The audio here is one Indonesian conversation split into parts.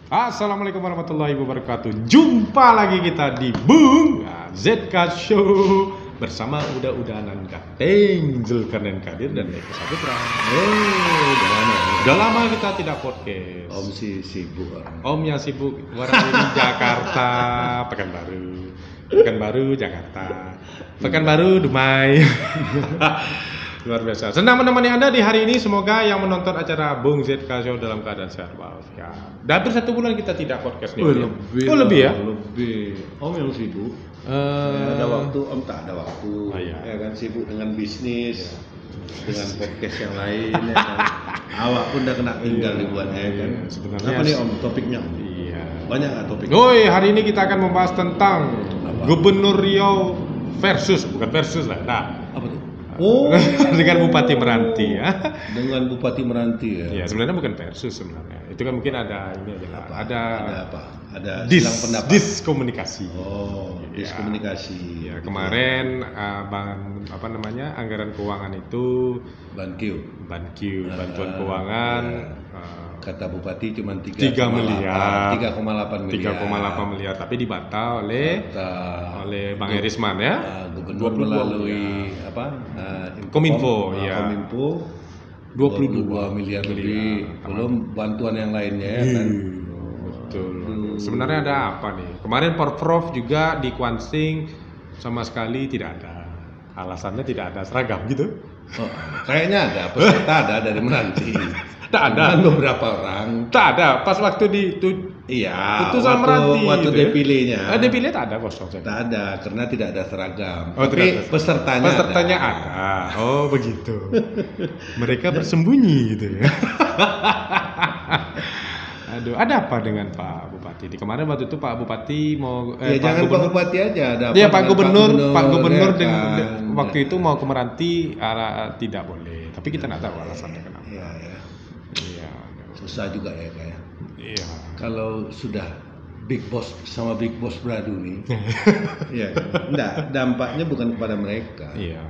Assalamualaikum warahmatullahi wabarakatuh. Jumpa lagi kita di Bung ZK Show bersama udah-udanan Kateng, Zulkarnain Kadir dan Eko Saputra. Udah lama kita tidak podcast. Om sibuk. Omnya sibuk warna di Jakarta, Pekanbaru, Jakarta, Pekanbaru, Dumai. Luar biasa. Senang menemani Anda di hari ini. Semoga yang menonton acara Bung ZK Show dalam keadaan sehat walafiat. Hampir 1 bulan kita tidak podcast nih. Lebih ya? Lebih. Om yang sibuk. Ada waktu, Om tak ada waktu. Iya. Ya kan sibuk dengan bisnis, dengan podcast yang lain. Ya kan. Awak pun udah kena tinggal dibuat ya kan. Sebenarnya Apa nih Om topiknya? Om? Iya. Banyak nggak topik? Hari ini kita akan membahas tentang Gubernur Riau bukan versus lah. Nah, Apa tuh? Oh, dengan Bupati Meranti ya. dengan Bupati Meranti ya. Ya sebenarnya bukan versus sebenarnya. Itu kan mungkin ada ini aja lah. Ada apa? Ada silang pendapat. diskomunikasi. Oh, Ya. diskomunikasi. Ya, kemarin anggaran keuangan itu Bankio. bantuan keuangan Kata Bupati cuma 3 miliar. 3,8 miliar. 3,8 miliar tapi dibantah oleh Bang Erisman ya. Gubernur 22 melalui Kominfo, ya. Kominfo 22 miliar lebih. Belum bantuan yang lainnya ya kan. Betul. Sebenarnya ada apa nih? Kemarin Porprov juga di Kuansing sama sekali tidak ada. Alasannya tidak ada seragam gitu. Oh, kayaknya ada peserta ada dari Meranti. Tak ada. Kan beberapa orang. Tak ada. Pas waktu di itu Iya. itu sama Meranti. Waktu gitu ya. depilenya. Depilnya tak ada kosong. Tak ada karena tidak ada seragam. Oh, Tapi tidak ada. pesertanya ada. Oh, begitu. Mereka bersembunyi gitu ya. Aduh, ada apa dengan Pak Bupati? Di kemarin waktu itu Pak Bupati mau Ya jangan Pak Bupati aja ada. Iya, apa Pak dengan Gubernur ya dengan kan? waktu itu mau ke Meranti tidak boleh. Tapi kita nggak tahu alasannya kenapa. Iya, ya. Iya. Susah juga ya kayak. Iya. Kalau sudah Big Boss sama Big Boss beradu nih, ya kan? Enggak, dampaknya bukan kepada mereka, Iya.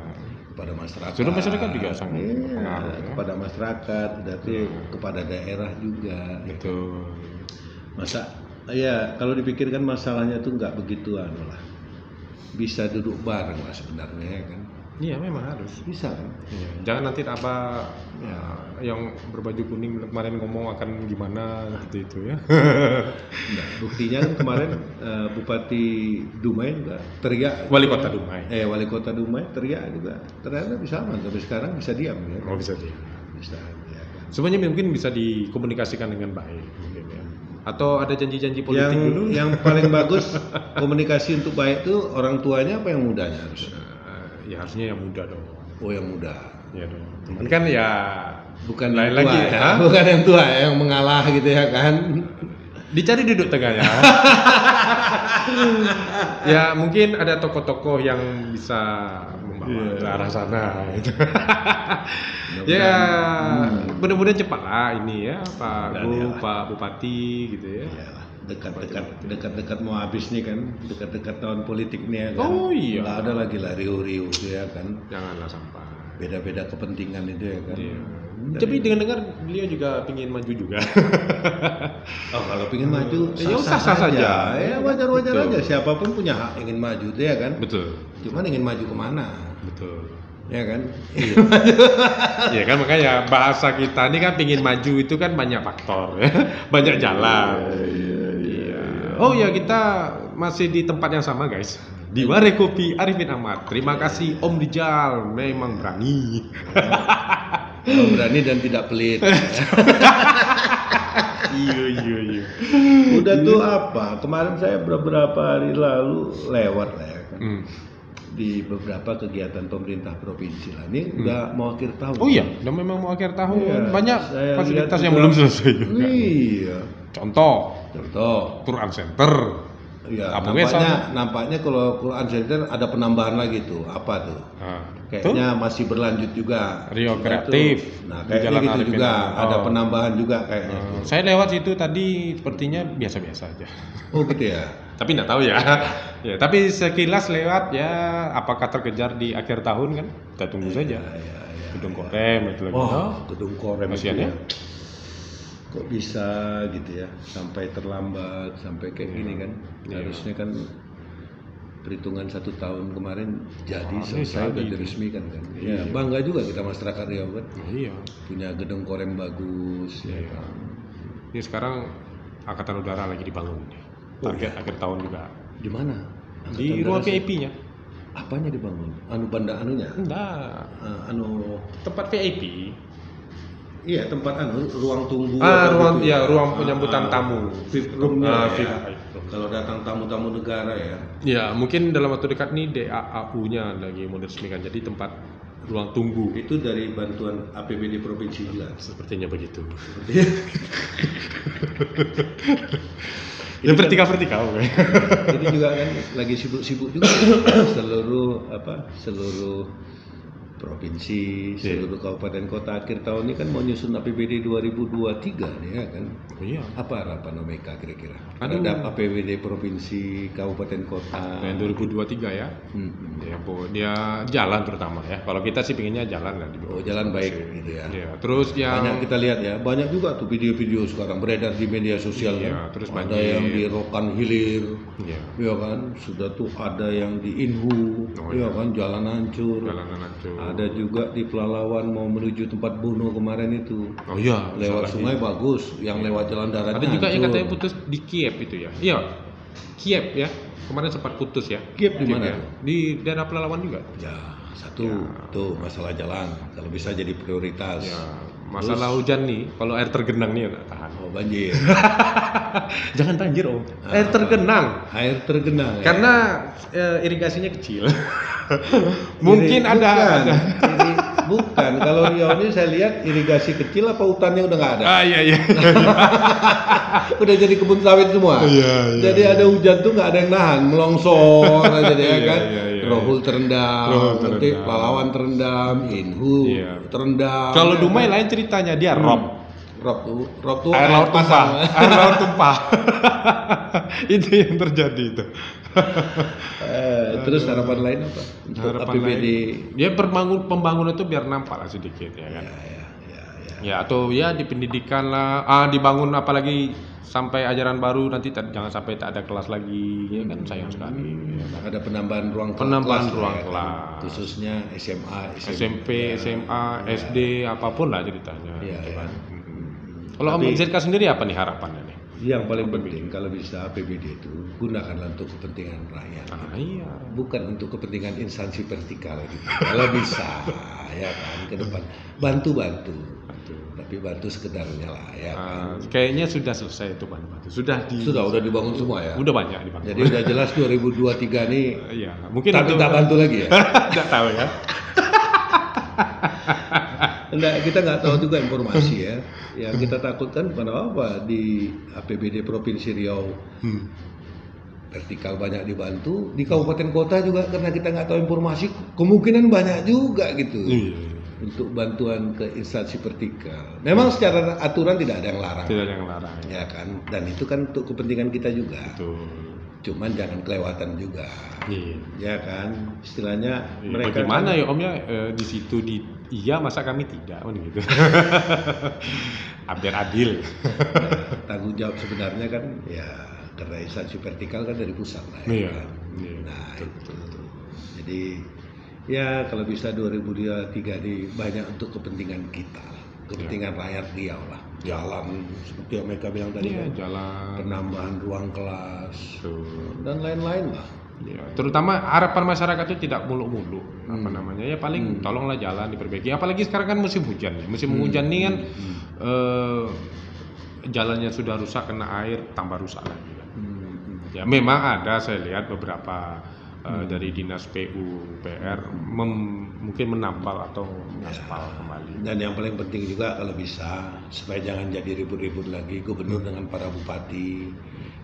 kepada masyarakat. Sudah masyarakat juga sangat Iya, berpengaruh ya. kepada masyarakat, berarti kepada daerah juga. Betul. Masa, ya kalau dipikirkan masalahnya tuh nggak begitu lah. Bisa duduk bareng lah sebenarnya ya kan. Iya, memang harus. Bisa kan? Iya. Jangan nanti apa ya, yang berbaju kuning kemarin ngomong akan gimana seperti itu ya. Nah, buktinya kan kemarin Bupati Dumai juga teriak. Wali Kota Dumai. Wali Kota Dumai teriak juga. Ternyata bisa aman, tapi sekarang bisa diam ya. Oh, bisa dia. Bisa ya kan. Sebenarnya mungkin bisa dikomunikasikan dengan baik mungkin ya. Atau ada janji-janji politik dulu. Yang paling bagus komunikasi untuk baik itu orang tuanya apa yang mudanya harus? Ya harusnya yang muda dong. Oh yang muda. Ya dong. Cuman kan ya Bukan lain yang tua, lagi ya. Bukan yang tua yang mengalah gitu ya kan. Dicari duduk tengahnya. Ya mungkin ada tokoh-tokoh yang bisa membawa ke arah sana gitu. Ya mudah-mudahan cepat lah ini ya Pak Bupati gitu ya. Iyalah, dekat-dekat mau habis nih kan, dekat-dekat tahun politik nih ya kan. Oh iya. Nggak ada lagi lah riuh-riuh gitu ya kan. Janganlah sampai. Beda-beda kepentingan itu ya kan. Iya. Tapi dengar-dengar beliau juga ingin maju juga. Oh kalau pingin maju Ya sah-sah saja. Ya wajar-wajar Betul. aja. Siapapun punya hak ingin maju tuh ya kan. Betul. Cuman ingin maju kemana? Betul. Ya kan. Ya kan makanya bahasa kita ini kan pingin maju itu kan banyak faktor ya. Banyak jalan. Iya. Oh ya kita masih di tempat yang sama guys. Di Warung Kopi Arifin Ahmad. Terima kasih Om Rijal, memang berani. Berani dan tidak pelit. Iya. Udah tuh apa? Kemarin saya beberapa hari lalu lewat lah ya kan. Di beberapa kegiatan pemerintah provinsi lah. Ini udah mau akhir tahun. Oh iya, udah memang mau akhir tahun. Iya, Banyak saya fasilitas lihat yang juga. belum selesai juga. Iya. Contoh, Quran Center. Ya, Apa nampaknya kalau Quran Center ada penambahan lagi tuh. Apa tuh? Kayaknya masih berlanjut juga. Rio Setelah Kreatif. itu, nah, di kayaknya Jalan gitu Arifin juga. Ahmad. Ada penambahan juga kayaknya. Saya lewat situ tadi sepertinya biasa-biasa aja. Oh gitu ya. Tapi nggak tahu ya. Ya, tapi sekilas lewat ya apakah terkejar di akhir tahun kan? Kita tunggu saja. Ya. Gedung Korem itu lagi. Oh, gedung Korem Kasihan itu ya. kok bisa gitu ya, sampai terlambat, sampai kayak gini kan. Harusnya kan perhitungan 1 tahun kemarin jadi selesai udah diresmikan kan. Ya bangga juga kita masyarakat Riau kan. Iya. Punya gedung korem bagus. Ya kan. Ini sekarang Angkatan Udara lagi dibangun. Target akhir tahun juga. Di mana? Di ruang VIP-nya. Apanya dibangun? Banda anunya? Enggak. Tempat VIP. Iya, tempat ruang tunggu. Ruang gitu ruang penyambutan tamu. VIP room-nya VIP. Kalau datang tamu-tamu negara ya. Ya, mungkin dalam waktu dekat nih DAAU-nya lagi mau diresmikan, jadi tempat ruang tunggu. Itu dari bantuan APBD provinsi juga. Sepertinya begitu. Ya vertikal. Jadi juga kan lagi sibuk-sibuk juga seluruh provinsi, seluruh kabupaten kota akhir tahun ini kan mau nyusun APBD 2023 nih ya kan. Iya. Apa harapan Omeka kira-kira? Terhadap APBD provinsi, kabupaten kota. Yang 2023 ya. Ya, dia jalan terutama ya. Kalau kita sih pengennya jalan lah. Jalan baik gitu ya. Ya, terus yang banyak kita lihat ya, banyak juga tuh video-video sekarang beredar di media sosial kan. Terus ada yang di Rokan Hilir, ya kan. Sudah tuh ada yang di Inhu, ya kan, jalan hancur. Ada juga di Pelalawan mau menuju tempat bunuh kemarin itu. Oh iya. Lewat sungai bagus, yang lewat jalan darat. Ada juga yang katanya putus di Kiev itu ya. Iya. Kiev ya. Kemarin sempat putus ya. Kiev di mana? Ya. Di daerah Pelalawan juga. Ya, tuh masalah jalan. Kalau bisa jadi prioritas. Ya. Masalah hujan nih, kalau air tergenang nih nggak tahan. Oh, banjir. Jangan banjir om. Air tergenang. Air tergenang. Karena irigasinya kecil. Mungkin ada. Bukan, kalau Riau ini saya lihat irigasi kecil apa hutannya udah nggak ada. Iya. Udah jadi kebun sawit semua. Iya. Jadi ada hujan tuh nggak ada yang nahan, melongsor aja deh ya kan. Rohul terendam, nanti Pelalawan terendam, Inhu terendam. Kalau Dumai lain ceritanya, dia rob tuh air laut tumpah. Itu yang terjadi itu. Terus harapan lain apa? Untuk APBD ya pembangunan itu biar nampak lah sedikit ya kan. Ya atau ya di pendidikan lah, dibangun apalagi sampai ajaran baru nanti jangan sampai tak ada kelas lagi ya kan, sayang sekali. Ada penambahan ruang kelas. Khususnya SMA, SMP, SMA, SD apapun lah ceritanya. Iya. Kalau Om ZK sendiri apa nih harapannya nih? Yang paling penting kalau bisa APBD itu gunakanlah untuk kepentingan rakyat. Iya. Bukan untuk kepentingan instansi vertikal gitu. Kalau bisa ya kan ke depan bantu. Tapi bantu sekedarnya lah ya kan. Kayaknya sudah selesai itu bantu. Sudah udah dibangun semua ya. Udah banyak dibangun. Jadi udah jelas 2023 nih. Iya, mungkin tapi tak bantu lagi ya. Enggak tahu ya. Kita nggak tahu juga informasi ya. Yang kita takutkan bukan apa di APBD Provinsi Riau vertikal banyak dibantu, di kabupaten kota juga karena kita nggak tahu informasi kemungkinan banyak juga gitu. Untuk bantuan ke instansi vertikal. Memang secara aturan tidak ada yang larang. Tidak ada yang larang. Ya kan, dan itu kan untuk kepentingan kita juga. Betul. Cuman jangan kelewatan juga. Ya kan, istilahnya mereka. Bagaimana ya Om ya di situ iya masa kami tidak gitu. Biar adil. Tanggung jawab sebenarnya kan ya karena instansi vertikal kan dari pusat lah. Iya. Kan? Nah betul. Jadi ya kalau bisa 2023 ini banyak untuk kepentingan kita, kepentingan rakyat Riau lah. Jalan seperti yang mereka bilang tadi kan, jalan, penambahan ruang kelas dan lain-lain lah. Ya, terutama harapan masyarakat itu tidak muluk-muluk apa namanya ya paling tolonglah jalan diperbaiki. Apalagi sekarang kan musim hujan ya. Musim hujan ini kan jalannya sudah rusak kena air tambah rusak lagi kan. Ya memang ada saya lihat beberapa dari dinas PUPR mungkin menambal atau mengaspal kembali. Dan yang paling penting juga kalau bisa supaya jangan jadi ribut-ribut lagi gubernur dengan para bupati,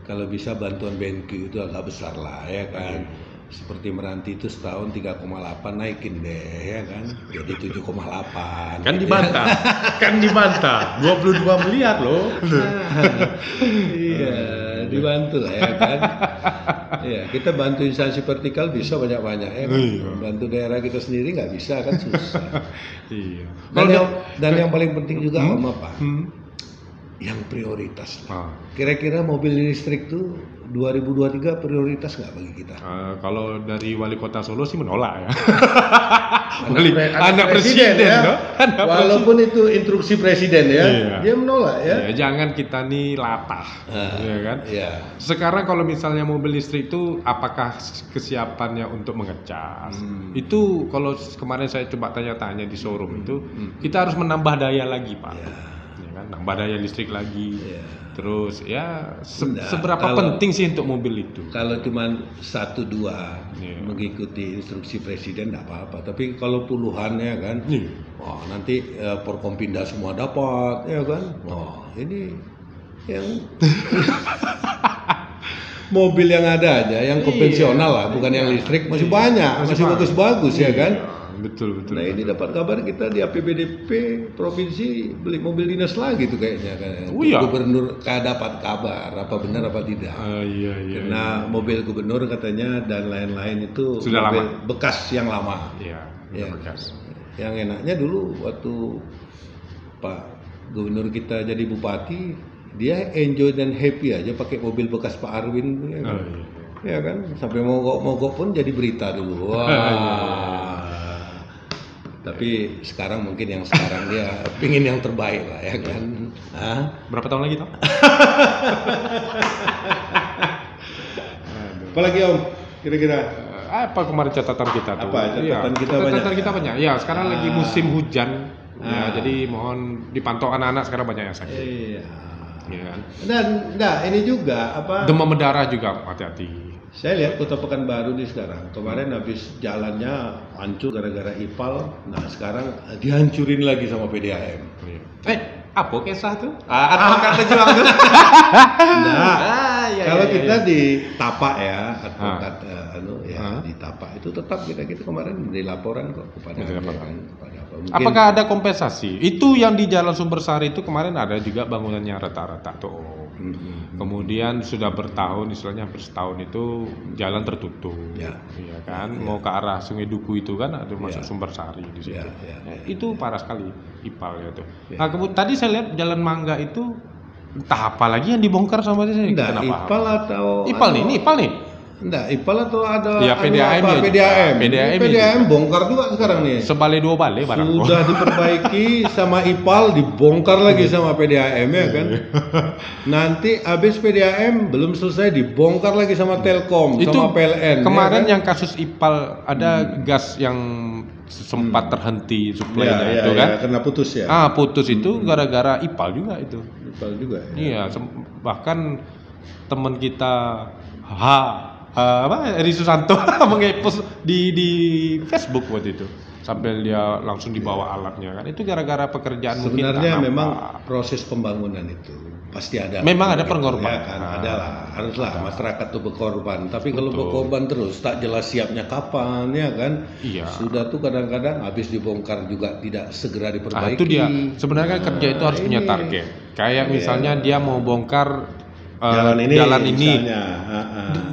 kalau bisa bantuan BNQ itu agak besar lah ya kan. Seperti Meranti itu setahun 3,8 naikin deh ya kan, jadi 7,8 kan dibantah 22 miliar loh. Iya dibantu lah ya kan. Ya kita bantu instansi vertikal bisa banyak-banyak ya kan? Bantu daerah kita sendiri nggak bisa kan susah. Iya. Dan yang paling penting juga apa? yang prioritas. Ah. Kira-kira mobil listrik tuh 2023 prioritas nggak bagi kita? Kalau dari wali kota Solo sih menolak ya. Anak presiden ya. no? Walaupun itu instruksi presiden ya, Iya. dia menolak ya. Ya, jangan kita nih latah, ya kan? Iya. Sekarang kalau misalnya mobil listrik itu apakah kesiapannya untuk mengecas? Itu kalau kemarin saya coba tanya-tanya di showroom itu, kita harus menambah daya lagi, Pak. Iya. Ya kan? Nambah daya listrik lagi. Iya. Terus ya Enggak, seberapa kalau- penting sih untuk mobil itu? Kalau cuma 1-2 Iya. mengikuti instruksi presiden nggak apa-apa. Tapi kalau puluhan ya kan, Iya. wah nanti Porkompinda semua dapat ya kan. Wah ini yang mobil yang ada aja, yang konvensional lah, bukan yang listrik masih banyak, masih bagus-bagus ya kan. Betul. Nah ini dapat kabar kita di APBDP provinsi beli mobil dinas lagi tuh kayaknya kan. Oh, iya. Gubernur dapat kabar apa benar apa tidak. Iya. Karena mobil gubernur katanya dan lain-lain itu Sudah mobil lama. bekas yang lama. Iya, Ya. bekas. Yang enaknya dulu waktu Pak Gubernur kita jadi bupati, dia enjoy dan happy aja pakai mobil bekas Pak Arwin, ya kan? Oh, iya. Ya kan? Sampai mogok-mogok pun jadi berita dulu. Wah. Tapi sekarang mungkin yang sekarang dia pingin yang terbaik lah ya kan. Hah? Berapa tahun lagi, Tom? Apalagi Om? Kira-kira? Apa kemarin catatan kita tuh? Apa? Catatan Iya, kita catatan banyak. kita banyak. Ya, sekarang lagi musim hujan. Ya, Ah. jadi mohon dipantau anak-anak sekarang banyak yang sakit. Iya. Ya kan? Dan ini juga apa? Demam berdarah juga hati-hati. Saya lihat Kota Pekanbaru di sekarang. Kemarin habis jalannya hancur gara-gara IPAL. Nah sekarang dihancurin lagi sama PDAM. Iya. Apa kisah tuh? Advokat pejuang tuh. Nah, iya, kalau iya, kita iya. di Tapak ya, advokat di Tapak itu tetap kita kemarin beri laporan kok kepada Beri laporan. kepada apa? Mungkin Apakah ada kompensasi? Itu yang di Jalan Sumber Sari itu kemarin ada juga bangunannya rata-rata tuh. Kemudian sudah bertahun, istilahnya hampir setahun itu jalan tertutup, Ya. iya kan? Mau ke arah Sungai Duku itu kan ada masuk Ya. Sumber Sari di situ. Ya, ya, Nah, ya, itu parah sekali IPAL ya tuh. Ya. Nah, kemudian tadi saya lihat Jalan Mangga itu entah apa lagi yang dibongkar sama dia. Enggak, Kenapa? IPAL atau IPAL nih, ini IPAL nih. Enggak, IPAL atau ada Ya, PDAM apa? ya juga. PDAM. PDAM PDAM juga. bongkar juga sekarang nih. Sebalik dua balik barang. Sudah diperbaiki sama IPAL, dibongkar lagi sama PDAM ya kan. Nanti habis PDAM belum selesai dibongkar lagi sama Telkom, Itu sama PLN. kemarin ya kan? yang kasus IPAL ada gas yang sempat terhenti suplainya ya, itu ya, kan. ya, karena putus ya. Putus itu gara-gara IPAL juga itu. IPAL juga ya. Iya, bahkan teman kita Eri Susanto mengepost di Facebook waktu itu. Sampai dia langsung dibawa alatnya kan. Itu gara-gara pekerjaan mungkin Sebenarnya tak memang nampak. proses pembangunan itu pasti ada. Memang ada Gitu, pengorbanan. ya kan, ada lah, haruslah masyarakat tuh berkorban. Tapi kalau berkorban terus tak jelas siapnya kapan ya kan. Iya. Sudah tuh kadang-kadang habis dibongkar juga tidak segera diperbaiki. Itu dia. Sebenarnya kan kerja itu harus punya ini. target. Kayak misalnya dia mau bongkar jalan ini. misalnya.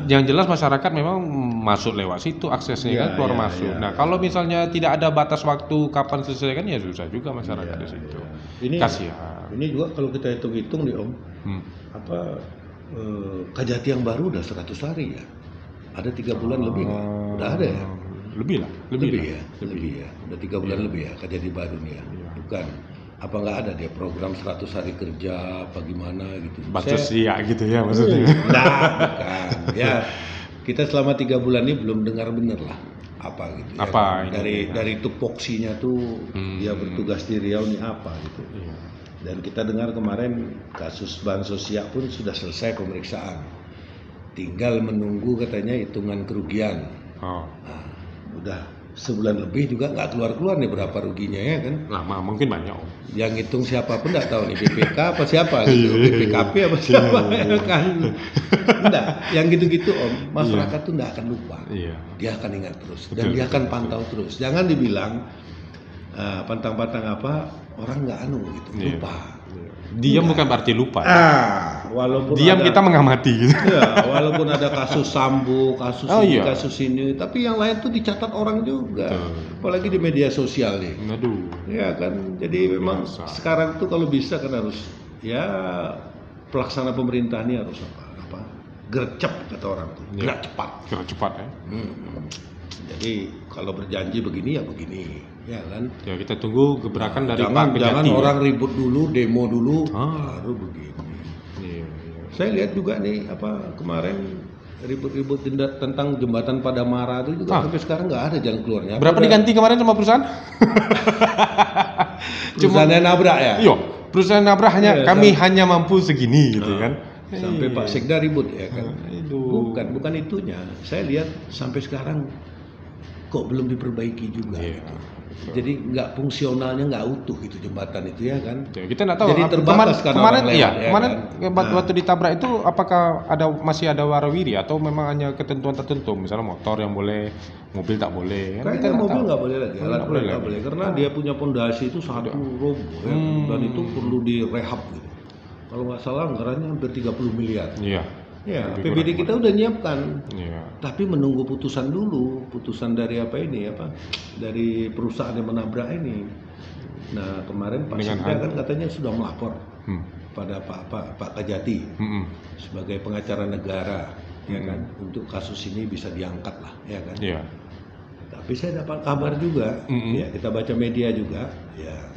Yang jelas masyarakat memang masuk lewat situ aksesnya Iya, kan keluar iya, masuk. iya. Nah kalau misalnya tidak ada batas waktu kapan selesai kan ya susah juga masyarakat di situ. Ini Kasihan. Ini juga kalau kita hitung-hitung nih Om, Hmm. Kajati yang baru udah 100 hari ya. Ada 3 bulan lebih nggak? Udah ada ya? Lebih lah, lebih lah. Ya, lebih ya. Udah 3 bulan lebih ya Kajati baru nih ya. Iya. Bukan. Apa nggak ada dia program 100 hari kerja apa gimana gitu? Bansos ya gitu ya maksudnya. Nah, bukan. Ya, kita selama 3 bulan ini belum dengar bener lah apa gitu. ya Apa kan? ini? Dari tupoksinya tuh dia bertugas di Riau nih apa gitu. Iya. Dan kita dengar kemarin kasus Bansos Siak pun sudah selesai pemeriksaan. Tinggal menunggu katanya hitungan kerugian. Oh, Nah, udah sebulan lebih juga nggak keluar-keluar nih berapa ruginya ya kan. lama mungkin banyak Om. Yang hitung siapapun nggak tahu nih BPK apa siapa gitu, BPKP apa siapa ya kan. Enggak, yang gitu-gitu Om, masyarakat tuh nggak akan lupa. Iya. Dia akan ingat terus Betul, dan dia akan betul, pantau terus. Jangan dibilang pantang-pantang apa orang nggak gitu, Iya. lupa. Diam bukan berarti lupa. Walaupun Diam ada, kita mengamati gitu. ya, walaupun ada kasus Sambo, kasus Oh, ini, iya. kasus ini, tapi yang lain tuh dicatat orang juga. Betul. Apalagi di media sosial nih. Aduh. Ya kan, jadi memang Biasa. sekarang tuh kalau bisa kan harus ya pelaksana pemerintah ini harus apa gercep kata orang tuh, Iya. gerak cepat. Gerak cepat ya. Jadi kalau berjanji begini ya begini, ya kan. Ya kita tunggu gebrakan dari jangan Pak Kejati. orang ribut dulu, demo dulu, Ah. baru begini. Iya, iya. Saya lihat juga nih kemarin ribut-ribut tentang jembatan Padamara itu juga sampai sekarang nggak ada jalan keluarnya. Berapa diganti kemarin sama perusahaan? Perusahaannya nabrak ya? Iya, perusahaan nabrak hanya Iya, kami hanya mampu segini gitu kan. Sampai Iya. Pak Sekda ribut ya kan. Aduh. Bukan itunya. Saya lihat sampai sekarang kok belum diperbaiki juga. Iya. Gitu. Jadi nggak fungsionalnya nggak utuh gitu jembatan itu ya kan. Ya, kita nggak tahu. Jadi terbatas kan kemarin, orang lewat, iya, ya kemarin kan? waktu ditabrak itu apakah masih ada warawiri atau memang hanya ketentuan tertentu, misalnya motor yang boleh, mobil tak boleh. Kan kita Kayaknya nggak mobil tahu. nggak boleh lagi, Mobil alat nggak boleh nggak lagi. boleh karena dia punya pondasi itu satu roboh ya, dan itu perlu direhab gitu. Kalau nggak salah anggarannya hampir 30 miliar. Iya. Ya, Lebih APBD kurang. kita udah nyiapkan, Iya. tapi menunggu putusan dulu, putusan dari dari perusahaan yang menabrak ini. Nah kemarin Pak Dengan Sekda kan katanya sudah melapor Hmm. pada Pak Kejati Mm-mm. sebagai pengacara negara, ya kan, untuk kasus ini bisa diangkat lah, ya kan. Iya. Tapi saya dapat kabar juga, ya kita baca media juga, ya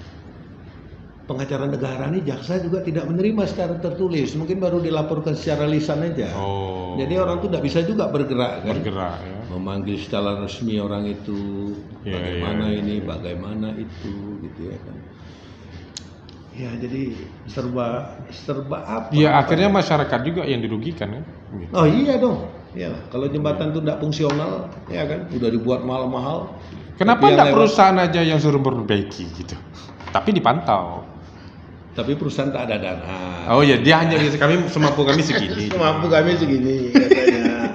pengacara negara ini jaksa juga tidak menerima secara tertulis, mungkin baru dilaporkan secara lisan aja. Oh. Jadi orang tuh tidak bisa juga bergerak kan, bergerak ya. memanggil secara resmi orang itu, Ya, bagaimana ya, ini, bagaimana itu, gitu ya kan. Ya jadi serba apa? Ya akhirnya masyarakat juga yang dirugikan kan. Gitu. Oh iya dong, ya kalau jembatan itu tidak fungsional, ya kan, udah dibuat mahal-mahal. Kenapa Tapi yang tidak lewat- perusahaan aja yang suruh memperbaiki gitu? Tapi dipantau. Tapi perusahaan tak ada dana. Oh ya dia hanya bisa semampu kami segini. Semampu kami segini katanya.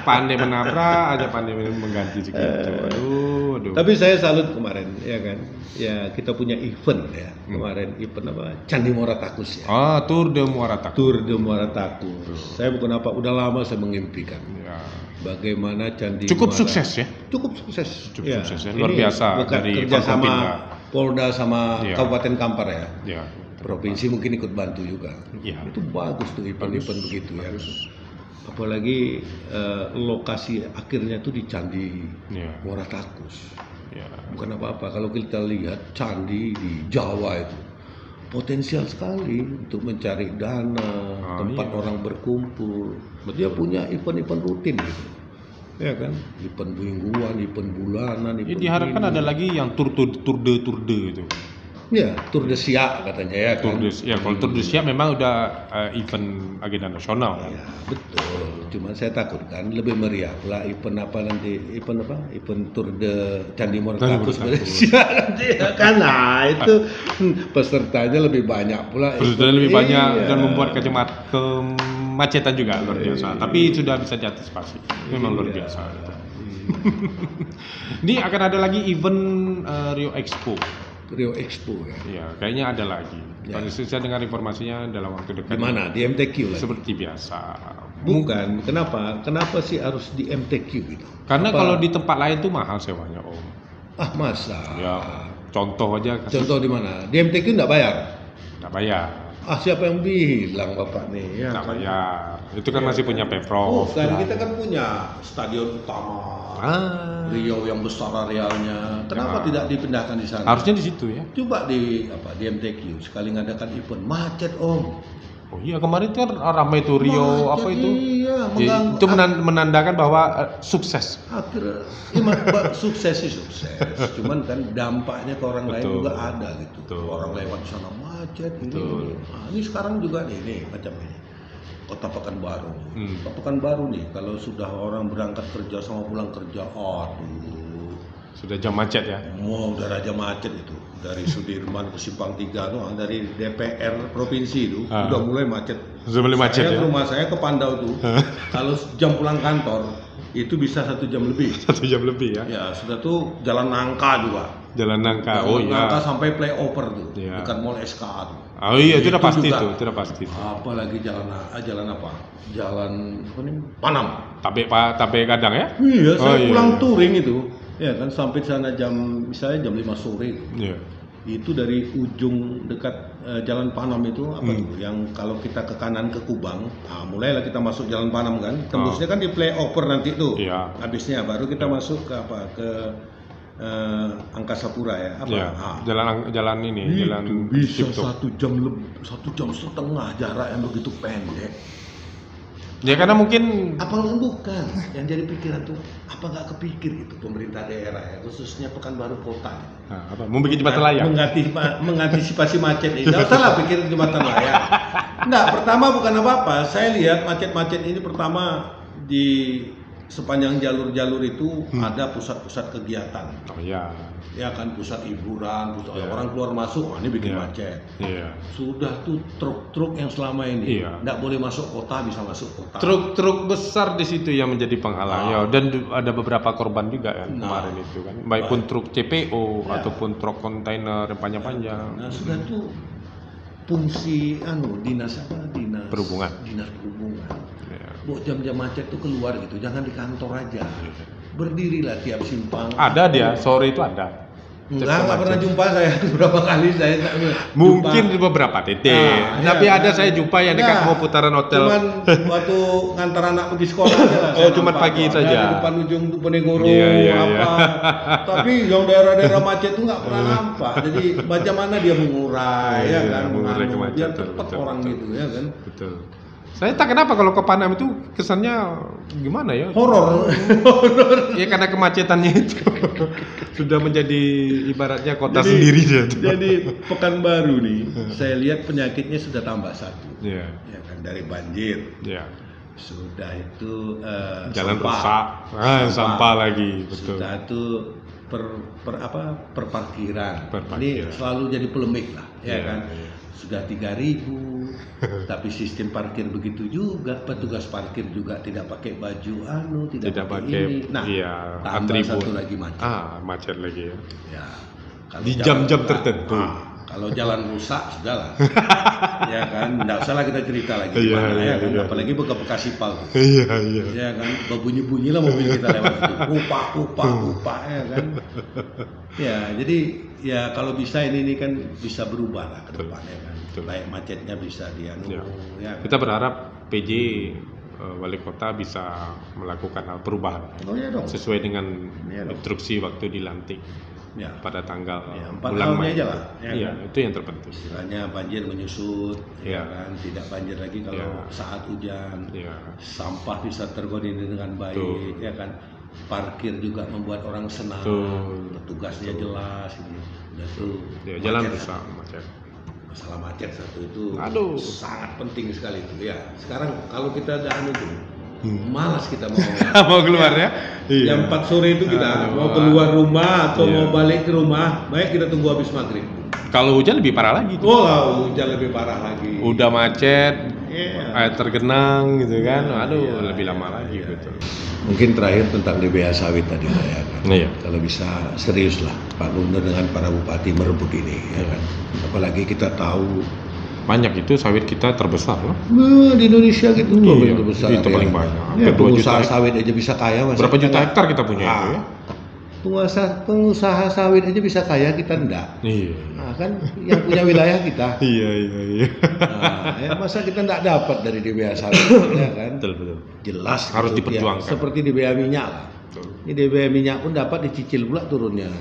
Pandai menabrak aja pandai mengganti segitu. Aduh. Tapi saya salut kemarin, ya kan. Ya kita punya event ya kemarin, event apa? Candi Muara Takus ya. Ah, Tour de Muara Takus. Tour de Muara Takus. Saya bukan apa, udah lama saya mengimpikan. Ya. Bagaimana Candi Cukup Muara. sukses ya. Cukup sukses. Cukup sukses ya. Luar Ini biasa bukan dari kerja sama Forkopimda. Polda sama Iya. Kabupaten Kampar ya. Ya. Provinsi mungkin ikut bantu juga. Iya. Itu bagus tuh event-event begitu ya. Apalagi lokasi akhirnya tuh di Candi Ya. Muara Takus. Ya. Bukan apa-apa. Kalau kita lihat candi di Jawa itu potensial sekali untuk mencari dana, tempat iya. orang berkumpul. Dia punya event-event rutin gitu. Ya kan? Event mingguan, event bulanan, Ya, event diharapkan ini. ada lagi yang tour de itu. Ya, Tour de Siak katanya ya kan. Kalau Tour de Siak memang udah event agenda nasional kan. Ya, betul. Cuman saya takut kan lebih meriah pula event apa nanti, event apa? Event Tour de Candi Muara Candi Takus Muara Takus. Siak nanti ya kan. Nah, itu pesertanya lebih banyak pula. Pesertanya lebih banyak Iya. dan membuat kemacetan juga luar biasa. Tapi sudah bisa diantisipasi. Memang luar Iya. biasa. Ini akan ada lagi event Rio Expo. Rio Expo ya. Ya, kayaknya ada lagi. Ya. Kalau saya dengar informasinya dalam waktu dekat. Di mana? Di MTQ lah. Seperti biasa. Bukan. Kenapa? Kenapa sih harus di MTQ gitu? Karena Apa- kalau di tempat lain tuh mahal sewanya, Om. Ah, masa? Ya, contoh aja kasus Contoh di mana? Di MTQ enggak bayar? nggak bayar. Ah, siapa yang bilang Bapak nih? Ya, Nggak kan? bayar. Itu kan Ya, masih kan? punya Pemprov. Bukan, kita kan punya stadion utama. Ah, Riau yang besar arealnya. Kenapa Ya. tidak dipindahkan di sana? harusnya di situ ya. Coba di MTQ sekali ngadakan event macet Om. Oh iya kemarin kan ramai tuh Rio Macet, apa itu? Iya, Ya, mengganggu. itu menandakan bahwa sukses. Akhirnya sukses sih sukses. Cuman kan dampaknya ke orang lain Betul. juga ada gitu. Betul. Orang lewat di sana macet ini. Betul. Nah, ini sekarang juga nih macam ini. Kota Pekanbaru. Hmm. Kota Pekanbaru nih kalau sudah orang berangkat kerja sama pulang kerja, aduh. Sudah jam macet ya. Mau udah raja macet itu dari Sudirman ke Simpang 3 tuh dari DPR provinsi itu Ah. udah mulai macet. Sudah mulai macet Saya ya. rumah saya ke Pandau tuh kalau jam pulang kantor itu bisa 1 jam lebih. 1 jam lebih ya. Ya sudah tuh jalan Nangka juga. Jalan Nangka. Jalan Oh Nangka iya. sampai flyover tuh Iya. dekat Mall SKA tuh. Oh iya itu udah pasti juga. itu, itu udah pasti. Apalagi jalan apa? Jalan apa nih? Panam. Tabe kadang ya? Iya, Oh, saya iya, pulang iya. touring itu. Ya kan sampai sana misalnya jam 5 sore. Iya. itu dari ujung dekat Jalan Panam itu apa tuh yang kalau kita ke kanan ke Kubang, mulailah kita masuk Jalan Panam kan, tembusnya kan di flyover nanti tuh, Iya. habisnya baru kita masuk ke apa ke Angkasa Pura ya apa? Ya, jalan ini, Itu jalan bisa TikTok. 1,5 jam jarak yang begitu pendek. Ya karena mungkin Apa bukan? Yang jadi pikiran tuh apa nggak kepikir gitu pemerintah daerah ya khususnya Pekanbaru kota. mau bikin jembatan layang. Mengantisipasi macet ini. Nggak usah lah pikirin jembatan layang. Nggak, pertama bukan apa-apa. Saya lihat macet-macet ini pertama di sepanjang jalur-jalur itu ada pusat-pusat kegiatan. Oh iya. Ya kan pusat hiburan, pusat Iya. orang keluar masuk, ini bikin Iya. macet. Iya. Sudah tuh truk-truk yang selama ini Iya. nggak boleh masuk kota bisa masuk kota. Truk-truk besar di situ yang menjadi penghalang ya, dan ada beberapa korban juga kan Nah. kemarin itu kan, baik pun truk CPO Ya. ataupun truk kontainer yang panjang-panjang. Nah sudah tuh fungsi dinas apa? Dinas Perhubungan. Dinas perhubungan. Ya. Bu jam-jam macet tuh keluar gitu, jangan di kantor aja. Berdirilah tiap simpang. Ada dia sore itu ada. Enggak pernah jumpa saya beberapa kali saya Mungkin di beberapa titik, Nah, tapi iya, ada kan. saya jumpa yang dekat Nah, mau putaran hotel. Cuman waktu ngantar anak pergi sekolah aja lah. Oh, saya cuman nampak pagi tuh. saja. Ada di depan ujung tuh Penegoro Iya, iya, apa. Tapi yang daerah-daerah macet tuh nggak pernah nampak. Jadi macam mana dia mengurai Iya, ya kan, mengurai biar kemacetan, cepat betul, orang betul. gitu ya kan. Betul. Saya tak kenapa kalau ke Panam itu kesannya gimana ya? Horor. Ya karena kemacetannya itu sudah menjadi ibaratnya kota Jadi- sendiri dia. Jadi Pekanbaru nih, saya lihat penyakitnya sudah tambah satu. Iya, Ya kan dari banjir. iya. Sudah itu Jalan sampah. rusak, sampah lagi, betul. Sudah itu perparkiran. Perparkiran. Ini selalu jadi polemik lah, ya Iya, kan. iya. Sudah 3.000, tapi sistem parkir begitu juga. Petugas parkir juga tidak pakai baju tidak pakai ini. Nah, iya, tambah atribut. satu lagi macet. Macet lagi ya. Ya, kalau Di jalan jam-jam rusak, tertentu. kalau jalan rusak sudahlah. Ya kan, enggak usah lah kita cerita lagi Iya, gimana, iya, ya kan, iya. apalagi bekas ipal tuh. Iya, iya. Ya kan, berbunyi-bunyi lah mobil kita lewat situ. Kupak, ya kan. Ya, jadi ya kalau bisa ini kan bisa berubah lah ke Betul. depan ya kan. Betul. Baik macetnya bisa Ya. ya kan. Kita berharap PJ wali kota bisa melakukan hal perubahan Oh iya dong. sesuai dengan Iya dong. instruksi waktu dilantik Ya, pada tanggal Ya, 4 bulan tahunnya Mei. aja lah, ya Iya, kan? itu yang terpenting. istilahnya banjir menyusut, ya Ya. kan, tidak banjir lagi kalau Ya. saat hujan. Iya. Sampah bisa terkoordinir dengan baik, Betul. ya kan. Parkir juga membuat orang senang, Betul. petugasnya jelas, ini. Dan itu Ya, jalan macet rusak, satu. macet. Masalah macet satu itu Aduh. sangat penting sekali itu ya. Sekarang kalau kita ada itu, malas kita mau Mau keluar ya? Iya. Jam 4 sore itu kita Aduh. mau keluar rumah atau Iya. mau balik ke rumah, baik kita tunggu habis maghrib. Kalau hujan lebih parah lagi tuh. Oh, hujan lebih parah lagi. Udah macet, Iya. air tergenang gitu kan. Aduh, Iya, lebih iya, lama lagi iya. gitu. Mungkin terakhir tentang DBH sawit tadi lah ya kan. Iya. Kalau bisa serius lah Pak Gubernur dengan para bupati merebut ini ya kan. Apalagi kita tahu Banyak itu sawit kita terbesar loh. di Indonesia gitu tuh Iya, paling besar. itu paling banyak. Ya, Hampir 2 juta pengusaha hektar. sawit aja bisa kaya masa Berapa kita juta nggak- hektar kita punya itu ya? Pengusaha sawit aja bisa kaya, kita enggak. Iya. Nah, kan yang punya wilayah kita. Iya, iya, iya. Nah, ya, masa kita enggak dapat dari DBH sawit ya kan? Betul, betul. Jelas Harus gitu, diperjuangkan. ya. Seperti DBH minyak lah. Betul. Ini DBH minyak pun dapat dicicil pula turunnya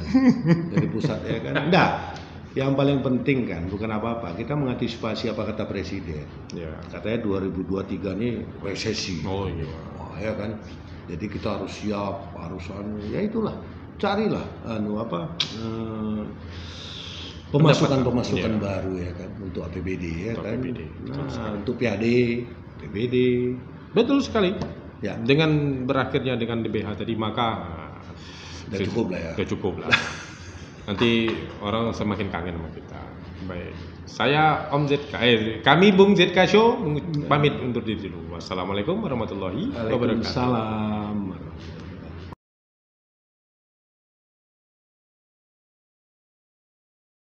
dari pusat ya kan. Enggak. Yang paling penting kan bukan apa-apa, kita mengantisipasi apa kata presiden. Iya. Katanya 2023 ini resesi. Oh iya. Wah, ya kan. Jadi kita harus siap, harus ya itulah. Carilah pemasukan Iya. baru ya kan untuk APBD ya Untuk kan. APBD, betul sekali. Nah, untuk PAD, PBD. Betul sekali. Ya. Dengan berakhirnya dengan DBH tadi maka Udah cukup lah ya. Udah cukup lah. Nanti orang semakin kangen sama kita. Baik. Saya Om ZK, kami Bung ZK Show pamit undur diri dulu. Wassalamualaikum warahmatullahi wabarakatuh. Waalaikumsalam.